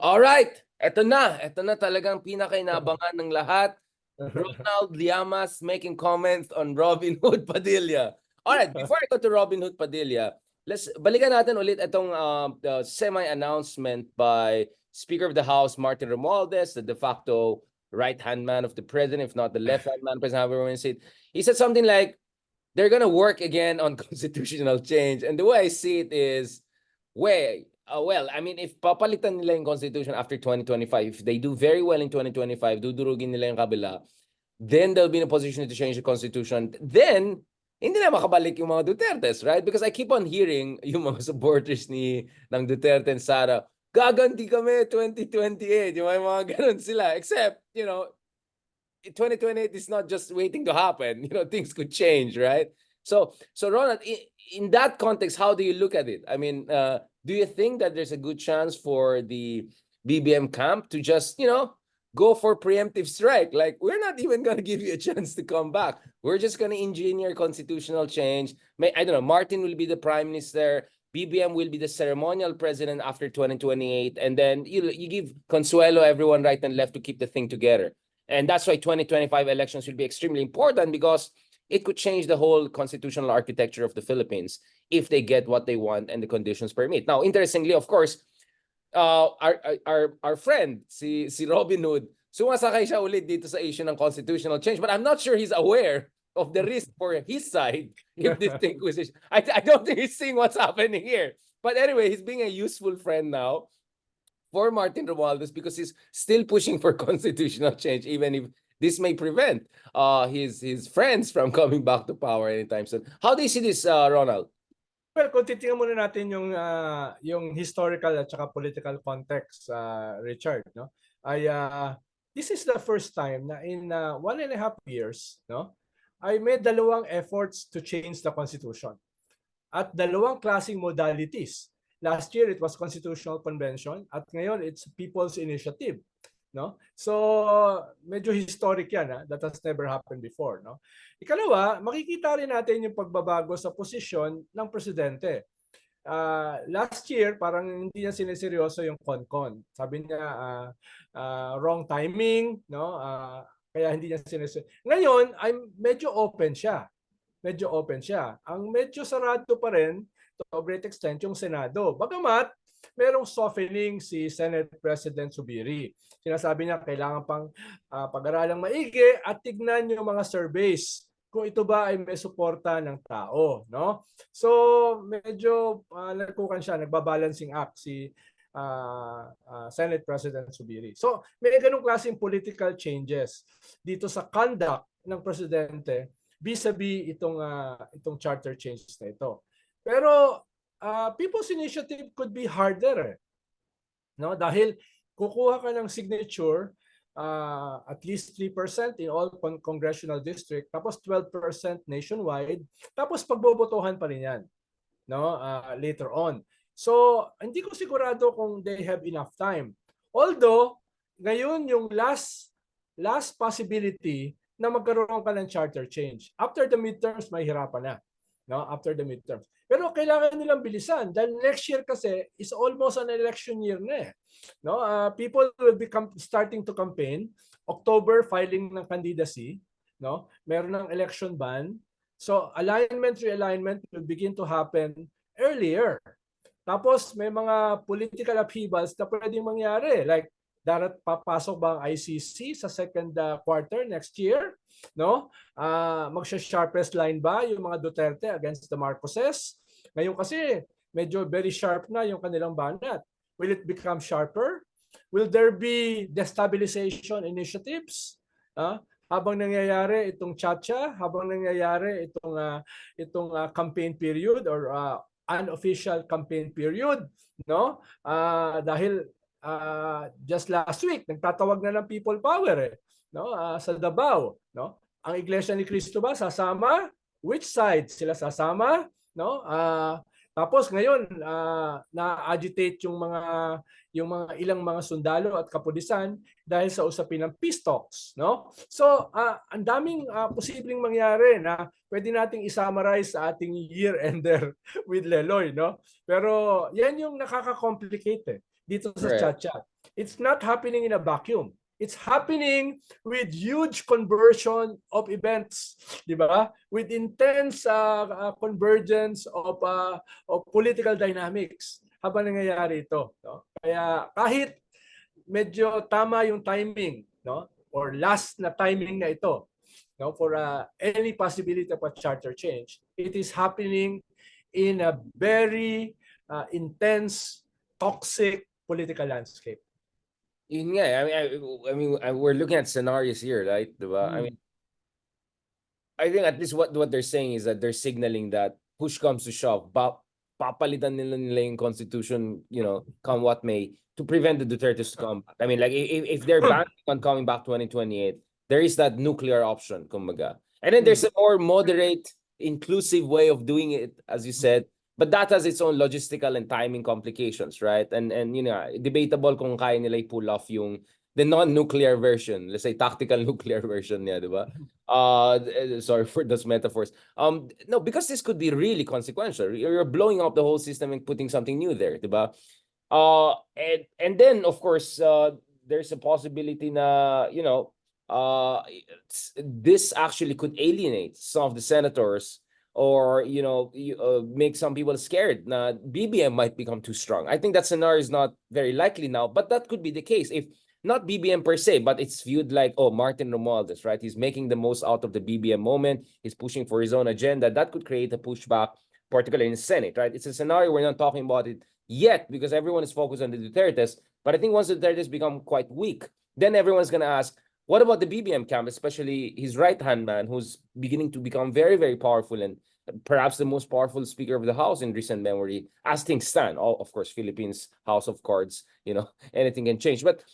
Alright, eto na. Eto na talagang pinakainabangan ng lahat. Ronald Llamas making comments on Robinhood Padilla. Alright, before I go to Robinhood Padilla, balikan natin ulit itong semi-announcement by Speaker of the House Martin Romualdez, the de facto right-hand man of the president, if not the left-hand man, President Habermas said. He said something like, they're gonna work again on constitutional change. And the way I see it is, well, I mean, if papalitan nila yung constitution after 2025, if they do very well in 2025, dudurugin nila yung kabila, then they'll be in a position to change the constitution. Then, hindi na makabalik yung mga Dutertes, right? Because I keep on hearing yung mga supporters ng Duterte and Sara, gaganti kami 2028, yung mga ganun sila. Except, 2028 is not just waiting to happen. Things could change, right? So Ronald, in that context, how do you look at it? I mean, do you think that there's a good chance for the BBM camp to just, go for preemptive strike? Like, we're not even going to give you a chance to come back. We're just going to engineer constitutional change. I don't know, Martin will be the prime minister. BBM will be the ceremonial president after 2028. And then you give consuelo everyone right and left to keep the thing together. And that's why 2025 elections will be extremely important, because it could change the whole constitutional architecture of the Philippines if they get what they want and the conditions permit. Now, interestingly, of course, our friend, si Robinhood, sumasakay siya ulit dito sa issue ng constitutional change, but I'm not sure he's aware of the risk for his side if this thing goes. I don't think he's seeing what's happening here. But anyway, he's being a useful friend now for Martin Romualdez, because he's still pushing for constitutional change, even if this may prevent his friends from coming back to power anytime soon. How do you see this, Ronald? Well, kung titingnan muna natin yung historical at saka political context, Richard, no? This is the first time na in 1.5 years, no, I made dalawang efforts to change the constitution at dalawang klaseng modalities. Last year it was constitutional convention, at ngayon it's people's initiative, no? So medyo historic yan, that has never happened before, no? Ikalawa, makikita rin natin yung pagbabago sa posisyon ng presidente. Last year parang hindi niya sineseryoso yung CONCON. Sabi niya wrong timing, no? Kaya hindi niya sineseryoso. Ngayon ay medyo open siya. Medyo open siya. Ang medyo sarado pa rin to a great extent yung Senado. Bagamat merong softening si Senate President Zubiri. Sinasabi niya kailangan pang pag-aralang maigi at tignan yung mga surveys kung ito ba ay may suporta ng tao, no? So medyo nagkukan siya, nagbabalancing act si Senate President Zubiri. So may ganung klaseng political changes dito sa conduct ng presidente vis-a-vis itong charter changes na ito. Pero people's initiative could be harder, no? Dahil kukuha ka ng signature at least 3% in all congressional district, tapos 12% nationwide, tapos pagbobotohan pa rin yan, no? Later on. So hindi ko sigurado kung they have enough time. Although ngayon yung last possibility na magkaroon ka ng charter change. After the midterms, mahirapan na. No, after the midterms. Pero kailangan nilang bilisan dahil next year kasi is almost an election year na. No, people will be starting to campaign. October filing ng candidacy, no? Meron ng election ban. So alignment, realignment will begin to happen earlier. Tapos may mga political upheavals na pwedeng mangyari, like papasok ba ang ICC sa second quarter next year? No? Magsha-sharpest line ba yung mga Duterte against the Marcoses? Ngayon kasi medyo very sharp na yung kanilang banat. Will it become sharper? Will there be destabilization initiatives? Habang nangyayari itong chacha, habang nangyayari itong campaign period or unofficial campaign period, no? Dahil just last week nagtatawag na ng people power no? Sa Davao, no? Ang Iglesia ni Cristo ba sasama? Which side sila sasama, no? Tapos ngayon na-agitate yung mga ilang mga sundalo at kapulisan dahil sa usapin ng peace talks, no? So ang daming posibleng mangyari na pwede nating i-summarize sa ating year-ender with Leloy, no? Pero yan yung nakaka-complicate dito sa chat-chat. It's not happening in a vacuum. It's happening with huge conversion of events, di ba? With intense convergence of political dynamics habang nangyayari ito, no? Kaya kahit medyo tama yung timing, no? Or last na timing na ito, no? For any possibility of a charter change, it is happening in a very intense, toxic political landscape. Yun nga, we're looking at scenarios here, right? Diba? I think at least what they're saying is that they're signaling that push comes to shove, papalitan nila yung constitution, come what may, to prevent the Dutertes to come back. I mean, like if they're banking on coming back 2028, there is that nuclear option, kumbaga. And then there's a more moderate, inclusive way of doing it, as you said, but that has its own logistical and timing complications, right? And debatable kung kaya nila pull off the non-nuclear version, let's say tactical nuclear version niya, diba? Sorry for those metaphors. No, because this could be really consequential. You're blowing up the whole system and putting something new there, diba? And then of course, there's a possibility na, this actually could alienate some of the senators, or make some people scared na BBM might become too strong. I think that scenario is not very likely now, but that could be the case if not BBM per se, but it's viewed like, oh, Martin Romualdez, right? He's making the most out of the BBM moment. He's pushing for his own agenda. That could create a pushback, particularly in the Senate, right? It's a scenario we're not talking about it yet because everyone is focused on the Dutertes. But I think once the Dutertes become quite weak, then everyone's going to ask, what about the BBM camp, especially his right-hand man, who's beginning to become very, very powerful and perhaps the most powerful Speaker of the House in recent memory, as things stand. Of course, Philippines, House of Cards, anything can change. But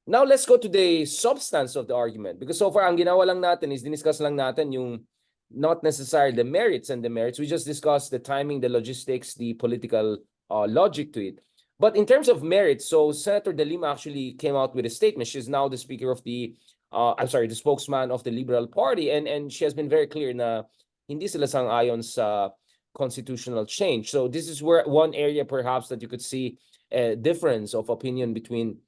now let's go to the substance of the argument, because so far ang ginawa lang natin is diniscuss lang natin yung not necessarily the merits and demerits. We just discussed the timing, the logistics, the political logic to it. But in terms of merits, so Senator De Lima actually came out with a statement. She's now the speaker of the spokesman of the Liberal Party, and she has been very clear na hindi sila sang-ayon sa constitutional change. So this is where one area perhaps that you could see a difference of opinion between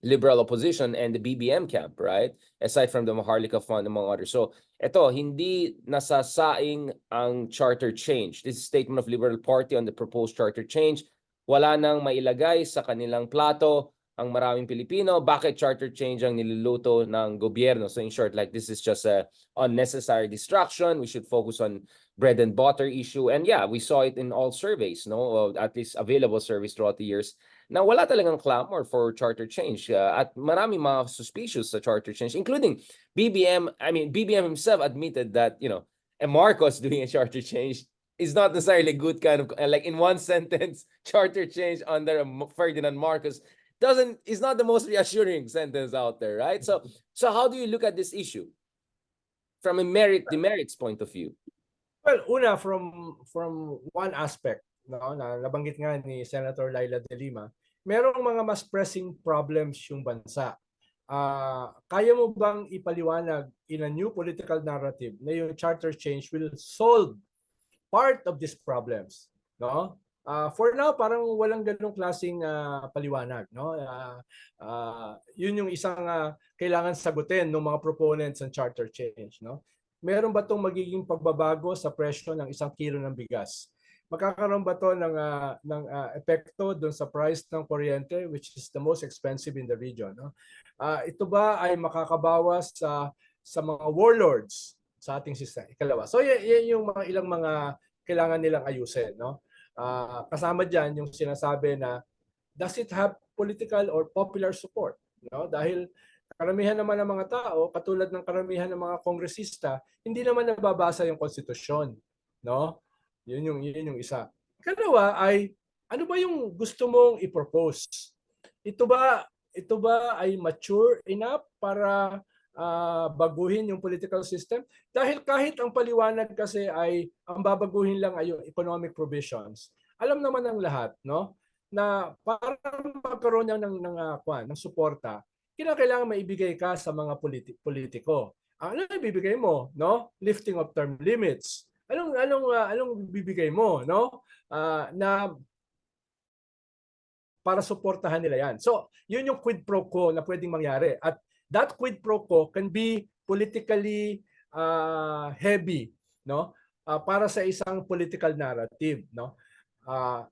liberal opposition and the BBM camp, right? Aside from the Maharlika Fund, among others. So, eto, hindi nasasaing ang charter change. This is statement of Liberal Party on the proposed charter change. Wala nang mailagay sa kanilang plato ang maraming Pilipino. Bakit charter change ang niluluto ng gobyerno? So, in short, like, this is just a unnecessary distraction. We should focus on bread and butter issue. And yeah, we saw it in all surveys, no? At least available surveys throughout the years, na wala talagang clamor for charter change. At marami mga suspicious sa charter change, including BBM. I mean, BBM himself admitted that, a Marcos doing a charter change is not necessarily a good kind of, like in one sentence, charter change under Ferdinand Marcos is not the most reassuring sentence out there, right? So how do you look at this issue from a demerits point of view? Well, una, from one aspect, no, na nabanggit nga ni Senator Laila De Lima, merong mga mas pressing problems yung bansa. Kaya mo bang ipaliwanag in a new political narrative na yung charter change will solve part of these problems, no? For now, parang walang ganung klaseng paliwanag, no? Yun yung isang kailangan sagutin ng mga proponents ng charter change, no? Meron ba tong magiging pagbabago sa presyo ng 1 kilo ng bigas? Magkakaroon ba to ng epekto doon sa price ng kuryente, which is the most expensive in the region, no? Ito ba ay makakabawas sa mga warlords sa ating sistema? Ikalawa. So yan yung mga ilang mga kailangan nilang ayusin, no? Kasama diyan yung sinasabi na does it have political or popular support, no? Dahil karamihan naman ng mga tao, katulad ng karamihan ng mga kongresista, hindi naman nababasa yung konstitusyon, no? Yun yung isa. Ikalawa ay, ano ba yung gusto mong i-propose? Ito ba ay mature enough para baguhin yung political system? Dahil kahit ang paliwanag kasi ay ang babaguhin lang ay yung economic provisions. Alam naman ng lahat, no, na para magkaroon ng suporta, kailangan maibigay ka sa mga politiko. Ano ibibigay mo, no? Lifting of term limits. Anong bibigay mo, no? Na para suportahan nila yan. So, yun yung quid pro quo na pwedeng mangyari. At that quid pro quo can be politically heavy, no? Para sa isang political narrative, no?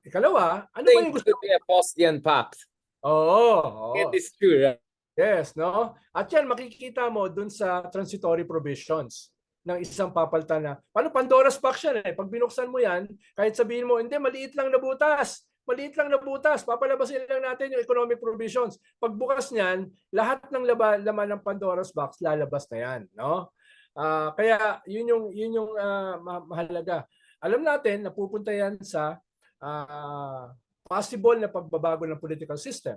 Ikalawa, ano ba Think yung it gusto? could be a Faustian pact. Oo. It is true, right? Yes, no? At yan, makikita mo dun sa transitory provisions ng isang papalitan na, paano Pandora's box yan eh. Pag binuksan mo yan, kahit sabihin mo, hindi, maliit lang na butas. Maliit lang na butas. Papalabasin lang natin yung economic provisions. Pagbukas niyan, lahat ng laman ng Pandora's box, lalabas na yan. No? Kaya yun yung mahalaga. Alam natin, napupunta yan sa possible na pagbabago ng political system.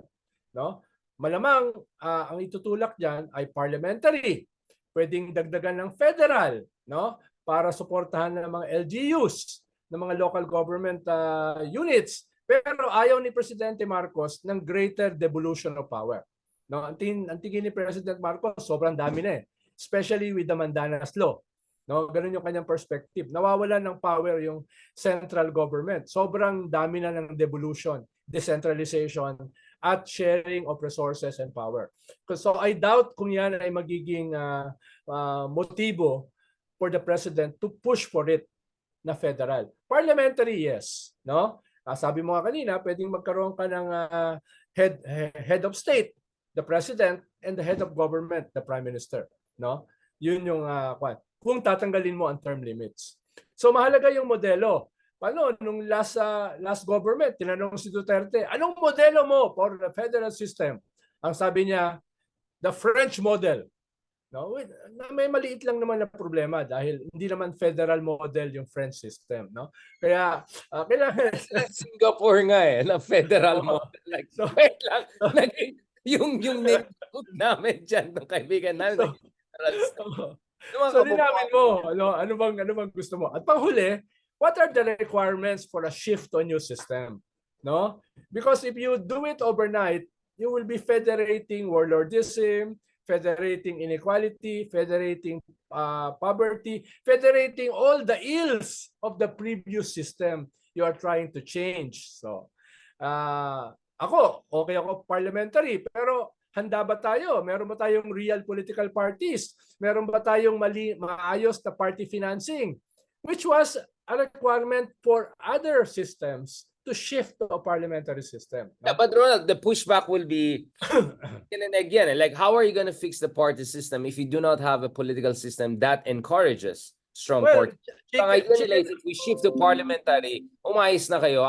No? Malamang ang itutulak diyan ay parliamentary. Pwedeng dagdagan ng federal, no? Para suportahan ng mga LGUs, ng mga local government units. Pero ayaw ni Presidente Marcos ng greater devolution of power. No, ang tingin ni President Marcos, sobrang dami na eh. Especially with the Mandanas Law. No, ganun yung kanyang perspective. Nawawalan ng power yung central government. Sobrang dami na ng devolution, decentralization, at sharing of resources and power. So I doubt kung yan ay magiging motibo for the president to push for it na federal. Parliamentary, yes. No? Sabi mo nga kanina, pwedeng magkaroon ka ng head of state, the president, and the head of government, the prime minister. No? Yun yung kung tatanggalin mo ang term limits. So mahalaga yung modelo. Paano, nung last government, tinanong si Duterte, anong modelo mo for the federal system? Ang sabi niya, the French model. No? May maliit lang naman na problema dahil hindi naman federal model yung French system. No? Kaya, kailangan... Singapore nga eh, na federal model. Like, so, wait lang, yung name namin dyan, ng kaibigan namin. So, linawin mo, ano bang gusto mo? At panghuli, what are the requirements for a shift to a new system? No? Because if you do it overnight, you will be federating warlordism, federating inequality, federating poverty, federating all the ills of the previous system you are trying to change. So, okay ako parliamentary, pero handa ba tayo? Meron ba tayong real political parties? Meron ba tayong maayos na party financing? Which was a requirement for other systems to shift to a parliamentary system. No? Yeah, but Ronald, the pushback will be and again, like how are you going to fix the party system if you do not have a political system that encourages strong party? If we shift to parliamentary, umayos na kayo.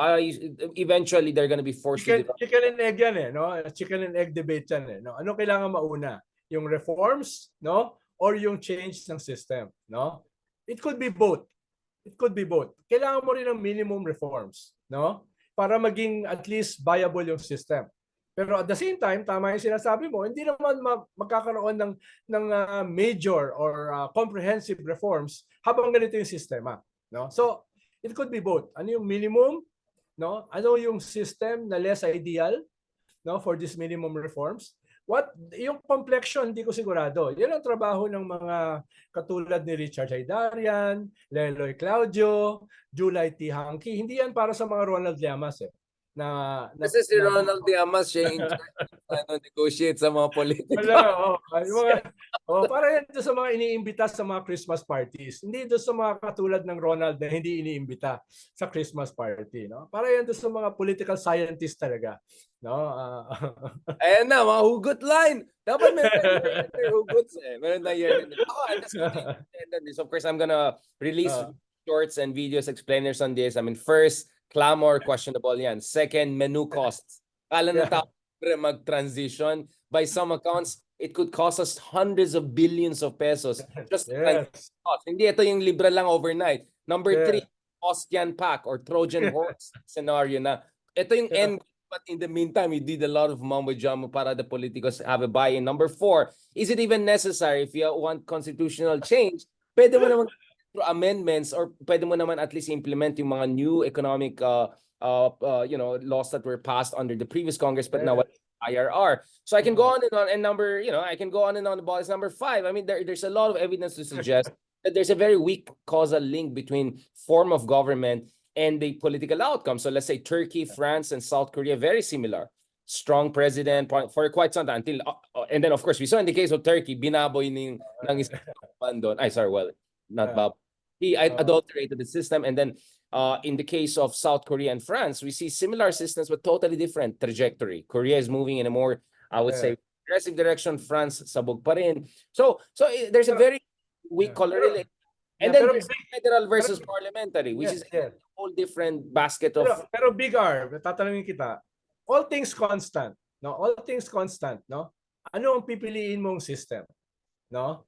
Eventually, they're going to be forced to chicken and egg yan eh, no? Chicken and egg debate yan eh, no? Ano kailangan mauna? Yung reforms, no? Or yung change ng system, no? It could be both. It could be both. Kailangan mo rin ng minimum reforms, no? Para maging at least viable yung system. Pero at the same time, tama yung sinasabi mo, hindi naman magkakaroon ng major or comprehensive reforms habang ganito yung sistema, no? So, it could be both. Ano yung minimum, no? Ano yung system na less ideal, no, for these minimum reforms? Yung complexion, hindi ko sigurado. Yan ang trabaho ng mga katulad ni Richard Haydarian, Leloy Claudio, July T. Hanky. Hindi yan para sa mga Ronald Llamas eh. Kasi si Ronald Llamas siya yung negotiate sa mga politika. Para yan doon sa mga iniimbita sa mga Christmas parties. Hindi doon sa mga katulad ng Ronald na hindi iniimbita sa Christmas party. No? Para yan doon sa mga political scientists talaga. No? Ayan na, mga hugot line. Dapat may hugots eh. Meron na yan. So of course, I'm gonna release shorts and videos, explainers on this. I mean, first, clamor, questionable yan. Second, menu costs. Kala na tao mag-transition. By some accounts, it could cost us hundreds of billions of pesos. Just hindi ito yung libre lang overnight. Number three, Faustian pack or Trojan horse scenario na ito yung end. But in the meantime, you did a lot of mumbo-jumbo para the politicos have a buy-in. Number four, is it even necessary if you want constitutional change? Pwede mo naman through amendments or pwede mo naman at least implement yung mga new economic laws that were passed under the previous Congress, but now IRR. So I can go on and on. And I can go on and on about this. Number five, I mean, there's a lot of evidence to suggest that there's a very weak causal link between form of government and the political outcome. So let's say Turkey, France, and South Korea, very similar. strong president for quite some time until and then of course we saw in the case of Turkey, binaboy ng isang doon. Ay, sorry, well, not Bob. He adulterated the system, and then in the case of South Korea and France, we see similar systems but totally different trajectory. Korea is moving in a more, I would say, aggressive direction. France sabog pa rin. So there's a very weak correlation. And then there's federal versus parliamentary, which is a whole different basket of. Pero Big R, tatanungin kita, all things constant, no? All things constant, no? Ano ang pipiliin mong system, no?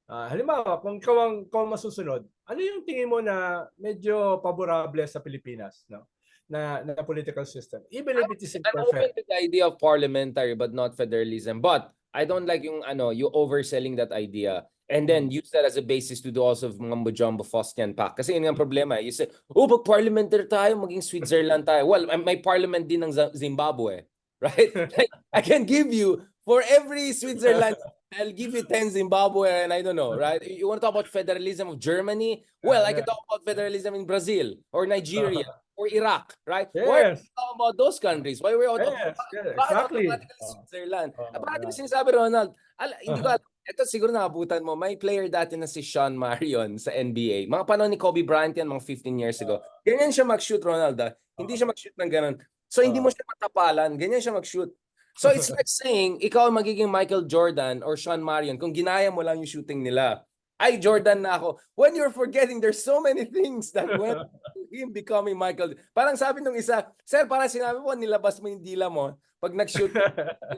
Halimbawa, kung ikaw masusunod, ano yung tingin mo na medyo paborable sa Pilipinas, no? Na political system, even if it is I'm open to the idea of parliamentary but not federalism. But I don't like yung you overselling that idea and then use that as a basis to do also mumbo jumbo Faustian pack. Kasi yun ang problema. You say, pag parliamentary tayo, maging Switzerland tayo. Well, may parliament din ng Zimbabwe, right? Like, I can give you, for every Switzerland, I'll give you 10 Zimbabwe and I don't know, right? You want to talk about federalism of Germany? Well, I can talk about federalism in Brazil or Nigeria or Iraq, right? Why are we talking about those countries? Why we're exactly. Switzerland? Bakit sinasabi, Ronald? Hindi ko alam. Ito siguro nakabutan mo. May player dati na si Sean Marion sa NBA. Mga panahon ni Kobe Bryant yan, mga 15 years ago. Ganyan siya mag-shoot, Ronald. Hindi siya mag-shoot ng ganun. So hindi mo siya matapalan. Ganyan siya mag-shoot. So it's like saying, ikaw ang magiging Michael Jordan or Sean Marion kung ginaya mo lang yung shooting nila. Ay, Jordan na ako. When you're forgetting, there's so many things that went to him becoming Michael. Parang sabi nung isa, sir, parang sinabi mo, nilabas mo yung dila mo. Pag nag-shoot,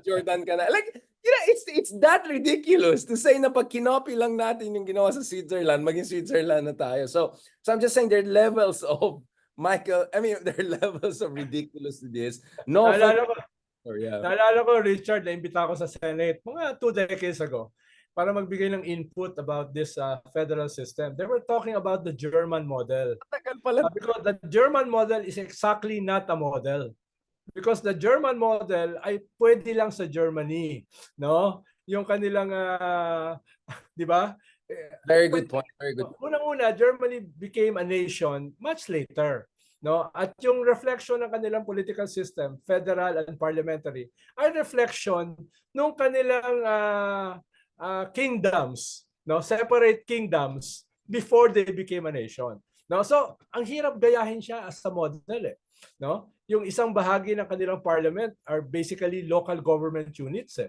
Jordan ka na. Like, it's that ridiculous to say na pag kinopi lang natin yung ginawa sa Switzerland, maging Switzerland na tayo. So I'm just saying there are levels of there are levels of ridiculous to this. No. Naalala ko, Richard, na-imbita ako sa Senate mga 2 decades ago para magbigay ng input about this federal system. They were talking about the German model. Because the German model is exactly not a model. Because the German model ay pwede lang sa Germany, no? Yung kanilang di ba? Very good point. Very good. Unang-una, Germany became a nation much later. No, at yung reflection ng kanilang political system, federal and parliamentary, ay reflection nung kanilang kingdoms, no, separate kingdoms before they became a nation. No, so ang hirap gayahin siya as a model, no? Yung isang bahagi ng kanilang parliament are basically local government units,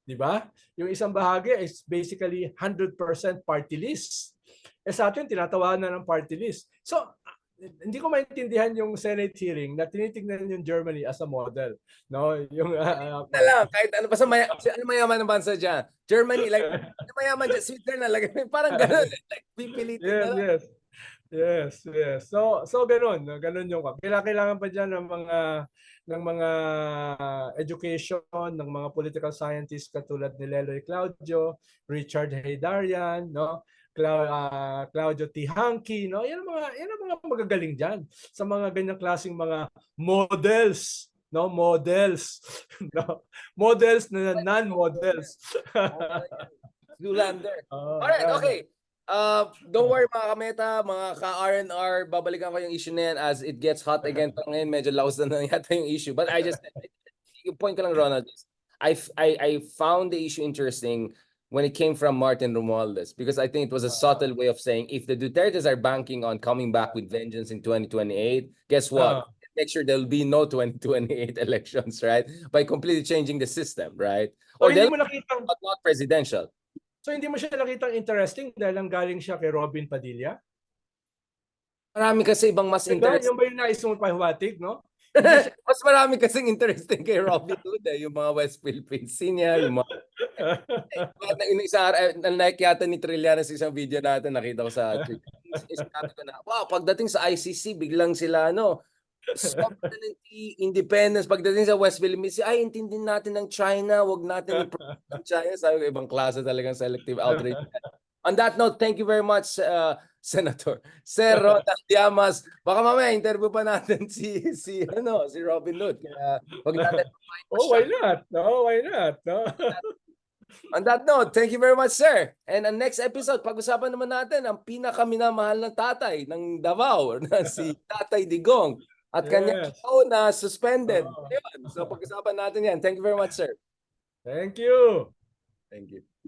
di ba? Yung isang bahagi is basically 100% party list. Sa atin tinatawanan ng party list. So hindi ko maintindihan yung Senate hearing na tinitingnan yung Germany as a model, no? Yung kahit ano pa sa mayaman ng bansa diyan. Germany like mayaman diyan, Switzerland like parang ganoon, like pipilitin na lang. Yes. So ganoon yung kailangan pa diyan ng mga education ng mga political scientists katulad ni Leloy Claudio, Richard Heydarian, no? Claudio Tihanki, no? Yan ang mga magagaling diyan sa mga ganyang klaseng mga models, no? Models na non-models. Zoolander. Alright, okay. Don't worry mga kameta, mga ka-R&R, babalikan ko yung issue na yan as it gets hot again. Ngayon medyo laos na yata yung issue. But yung point ko lang, Ronald, I found the issue interesting when it came from Martin Romualdez, because I think it was a subtle way of saying if the Dutertes are banking on coming back with vengeance in 2028, guess what? Make sure there'll be no 2028 elections, right? By completely changing the system, right? Or they'll but not presidential. So hindi mo siya nakitang interesting dahil ang galing siya kay Robin Padilla? Marami kasi ibang mas interesting. Yung ba yung nais mong pahiwatig, no? Mas marami kasing interesting kay Robinhood, yung mga West Philippines niya, yung mga like yata ni Trillanes sa isang video natin, nakita ko sa sabi ko na, wow, pagdating sa ICC, biglang sila, sovereignty, independence. Pagdating sa West Philippines, ay, intindin natin ng China, wag natin ng China. Sabi ko, ibang klase talagang selective outrage. On that note, thank you very much, Senator. Sir Ronald Llamas, baka mamaya interview pa natin si Robinhood. Kaya wag natin. Why not? No, why not? No. On that note, thank you very much, sir. And ang next episode, pag-usapan naman natin ang pinakaminamahal na tatay ng Davao, na si Tatay Digong. at kanyang Yes. show na suspended. Oo. Ayun. So pag-usapan natin yan. Thank you very much, sir. Thank you. Thank you.